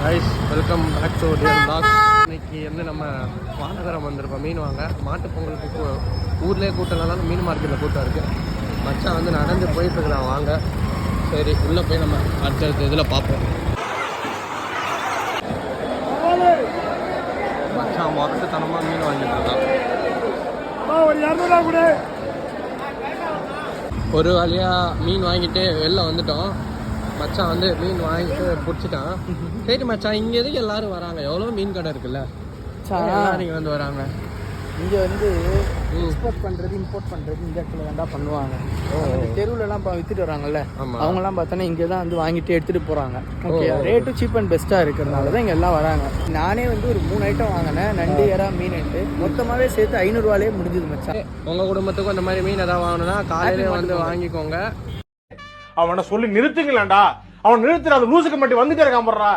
Guys welcome back to dear vlogs. இன்னைக்கு வந்து நம்ம வானகரம் வந்திருக்கோம் மீன் வாங்க. மாட்டு பொங்கலுக்கு ஊர்லேயே கூட்டம்லாம் மீன் மார்க்கெட்டில் கூட்டம் இருக்குது. மச்சான் வந்து நடந்து போயிட்டு இருக்கிறான் வாங்க. சரி உள்ளே போய் நம்ம அடுத்தடுத்த இதில் பார்ப்போம். மச்சான் மொரட்டுத்தனமாக மீன் வாங்கிட்டு இருக்கான். ஒரு வழியாக மீன் வாங்கிட்டு வெளில வந்துட்டோம். மச்சான் வந்து மீன் வாங்கிட்டு பிடிச்சிட்டான். சரி மச்சான், இங்கே எதுக்கு எல்லாரும் வராங்க? எவ்வளோ மீன் கடை இருக்குல்ல, எல்லாரும் வந்து வராங்க. இங்கே வந்து எக்ஸ்போர்ட் பண்ணுறது இம்போர்ட் பண்ணுறது இந்த இடத்துல தான்டா பண்ணுவாங்க. தெருவுலலாம் விற்றுட்டு வராங்கல்ல, அவங்கெல்லாம் பார்த்தோன்னா இங்கே தான் வந்து வாங்கிட்டு எடுத்துகிட்டு போகிறாங்க. ஓகே, ரேட்டும் சீப் அண்ட் பெஸ்ட்டாக இருக்கிறதுனால தான் இங்கே எல்லாம் வராங்க. நானே வந்து ஒரு 3 ஐட்டம் வாங்கினேன், நண்டு எறா மீன்ட்டு. மொத்தமாகவே சேர்த்து 500 ரூபாலே முடிஞ்சது மச்சான். உங்கள் குடும்பத்துக்கும் அந்த மாதிரி மீன் எதாவது வாங்கணும்னா காலையிலே வந்து வாங்கிக்கோங்க. அவனை சொல்லி நிறுத்துங்களேன்டா. அவன் நிறுத்துற அது லூசுக்கு மட்டும் வந்துட்டே இருக்கான் போடுறா.